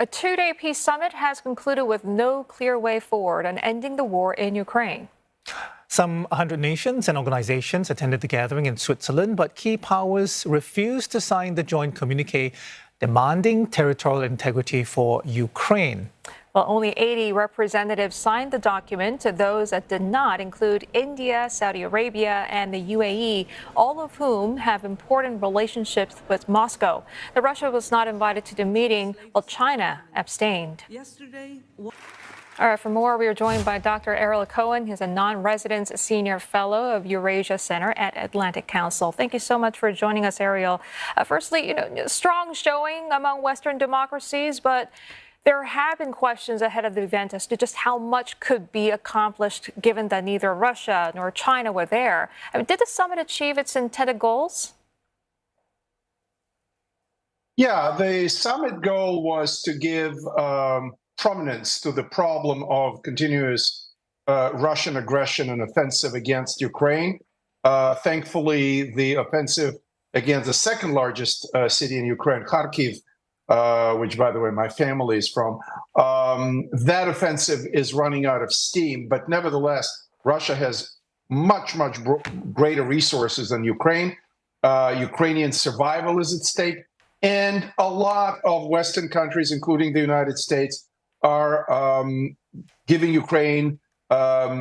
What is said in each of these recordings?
A two-day peace summit has concluded with no clear way forward on ending the war in Ukraine. Some 100 nations and organizations attended the gathering in Switzerland, but key powers refused to sign the joint communique demanding territorial integrity for Ukraine. Well, only 80 representatives signed the document. Those that did not include India, Saudi Arabia, and the UAE, all of whom have important relationships with Moscow. Russia was not invited to the meeting, while China abstained. All right, for more, we are joined by Dr. Ariel Cohen. He's a non-resident senior fellow of Eurasia Center at Atlantic Council. Thank you so much for joining us, Ariel. Firstly, strong showing among Western democracies, but there have been questions ahead of the event as to just how much could be accomplished given that neither Russia nor China were there. Did the summit achieve its intended goals? Yeah, the summit goal was to give prominence to the problem of continuous Russian aggression and offensive against Ukraine. Thankfully, the offensive against the second largest city in Ukraine, Kyiv, which, by the way, my family is from, that offensive is running out of steam. But nevertheless, Russia has much greater resources than Ukraine. Ukrainian survival is at stake. And a lot of Western countries, including the United States, are giving Ukraine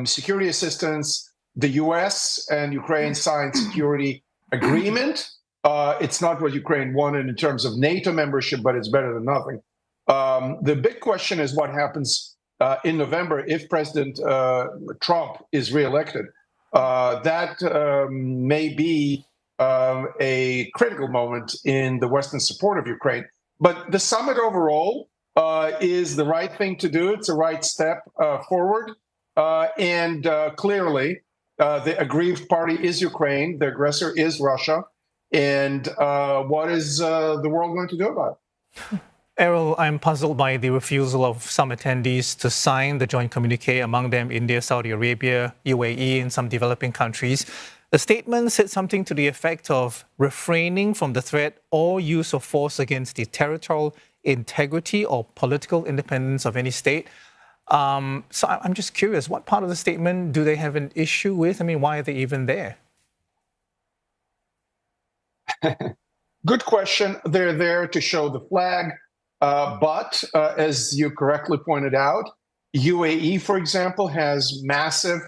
security assistance. The U.S. and Ukraine signed security agreement. It's not what Ukraine wanted in terms of NATO membership, but it's better than nothing. The big question is what happens in November if President Trump is reelected. That may be a critical moment in the Western support of Ukraine. But the summit overall is the right thing to do. It's the right step forward. And clearly, the aggrieved party is Ukraine. The aggressor is Russia. And what is the world going to do about it? Ariel, I'm puzzled by the refusal of some attendees to sign the joint communique, among them India, Saudi Arabia, UAE, and some developing countries. The statement said something to the effect of refraining from the threat or use of force against the territorial integrity or political independence of any state. So I'm just curious, what part of the statement do they have an issue with? Why are they even there? Good question. They're there to show the flag. But as you correctly pointed out, UAE, for example, has massive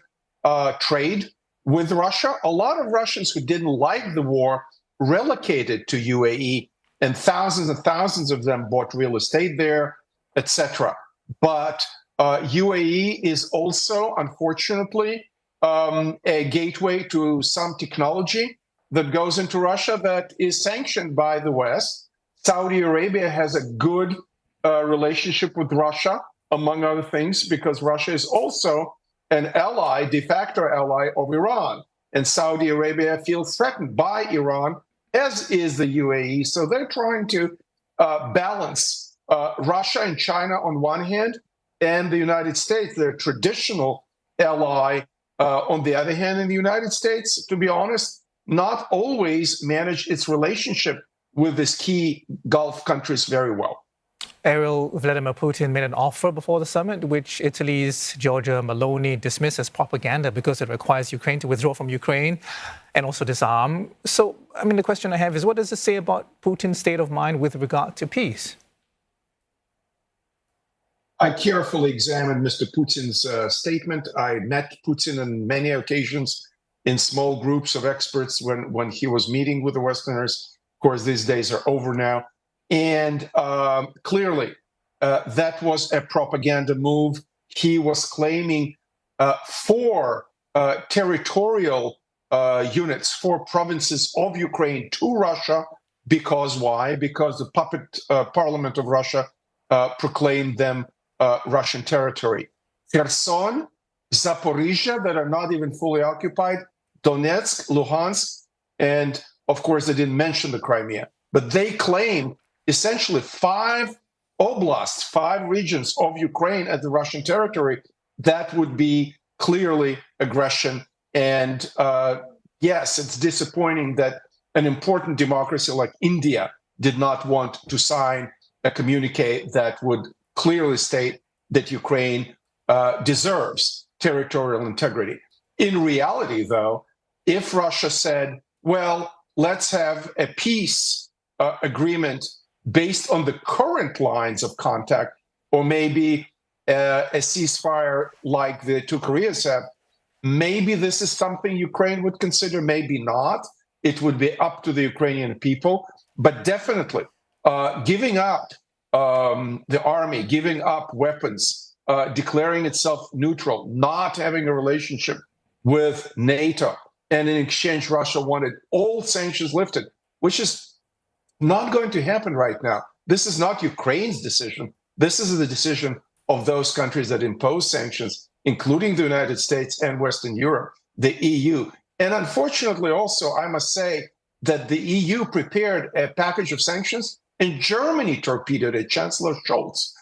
trade with Russia. A lot of Russians who didn't like the war relocated to UAE, and thousands of them bought real estate there, etc. But UAE is also, unfortunately, a gateway to some technology that goes into Russia that is sanctioned by the West. Saudi Arabia has a good relationship with Russia, among other things, because Russia is also an ally, de facto ally of Iran. And Saudi Arabia feels threatened by Iran, as is the UAE. So they're trying to balance Russia and China on one hand, and the United States, their traditional ally, on the other hand. And the United States, to be honest, not always manage its relationship with these key Gulf countries very well. Ariel, Vladimir Putin made an offer before the summit, which Italy's Giorgia Meloni dismissed as propaganda because it requires Ukraine to withdraw from Ukraine and also disarm. So, the question I have is, what does it say about Putin's state of mind with regard to peace? I carefully examined Mr. Putin's statement. I met Putin on many occasions in small groups of experts when he was meeting with the Westerners. Of course, these days are over now. And clearly, that was a propaganda move. He was claiming 4 territorial units, 4 provinces of Ukraine to Russia. Because why? Because the puppet parliament of Russia proclaimed them Russian territory. Kherson, Zaporizhia, that are not even fully occupied, Donetsk, Luhansk, and of course, they didn't mention the Crimea. But they claim essentially 5 oblasts, 5 regions of Ukraine as the Russian territory. That would be clearly aggression. And yes, it's disappointing that an important democracy like India did not want to sign a communique that would clearly state that Ukraine deserves territorial integrity. In reality, though, if Russia said, well, let's have a peace agreement based on the current lines of contact, or maybe a ceasefire like the two Koreas have, maybe this is something Ukraine would consider, maybe not. It would be up to the Ukrainian people. But definitely giving up the army, giving up weapons, declaring itself neutral, not having a relationship with NATO, and in exchange, Russia wanted all sanctions lifted, which is not going to happen right now. This is not Ukraine's decision. This is the decision of those countries that impose sanctions, including the United States and Western Europe, the EU. And unfortunately, also, I must say that the EU prepared a package of sanctions, and Germany torpedoed it. Chancellor Scholz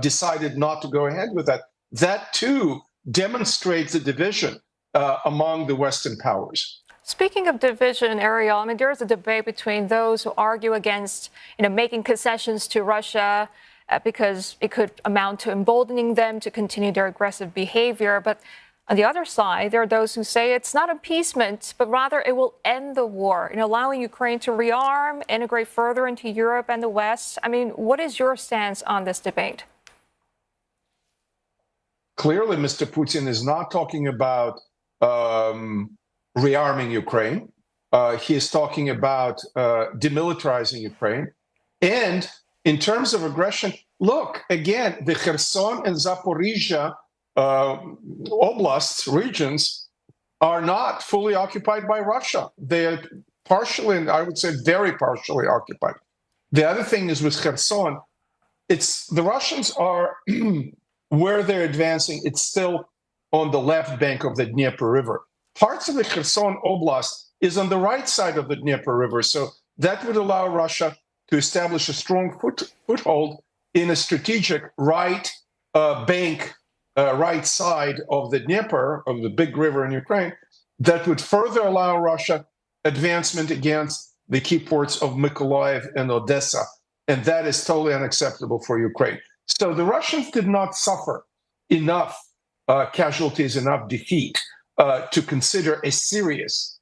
decided not to go ahead with that. That, too, demonstrates the division among the Western powers. Speaking of division, Ariel, I mean, there is a debate between those who argue against, making concessions to Russia because it could amount to emboldening them to continue their aggressive behavior. But on the other side, there are those who say it's not appeasement, but rather it will end the war, allowing Ukraine to rearm, integrate further into Europe and the West. I mean, what is your stance on this debate? Clearly, Mr. Putin is not talking about rearming Ukraine. He is talking about demilitarizing Ukraine. And in terms of aggression, look, again, the Kherson and Zaporizhia oblasts, regions, are not fully occupied by Russia. They're partially, and I would say very partially occupied. The other thing is with Kherson, the Russians are, where they're advancing, it's still on the left bank of the Dnipro River. Parts of the Kherson Oblast is on the right side of the Dnipro River, so that would allow Russia to establish a strong foothold in a strategic right bank, right side of the Dnieper, of the big river in Ukraine, that would further allow Russia advancement against the key ports of Mykolaiv and Odessa, and that is totally unacceptable for Ukraine. So the Russians did not suffer enough casualties, enough defeat to consider a serious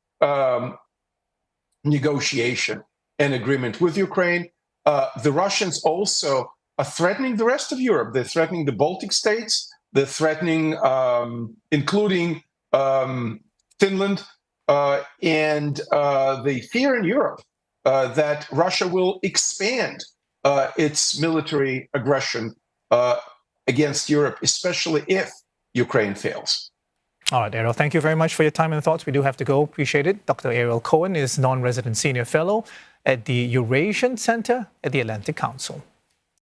negotiation and agreement with Ukraine. The Russians also are threatening the rest of Europe. They're threatening the Baltic states. They're threatening, including Finland, and the fear in Europe that Russia will expand its military aggression against Europe, especially if Ukraine fails. All right, Ariel, thank you very much for your time and thoughts. We do have to go. Appreciate it. Dr. Ariel Cohen is non-resident senior fellow at the Eurasian Center at the Atlantic Council.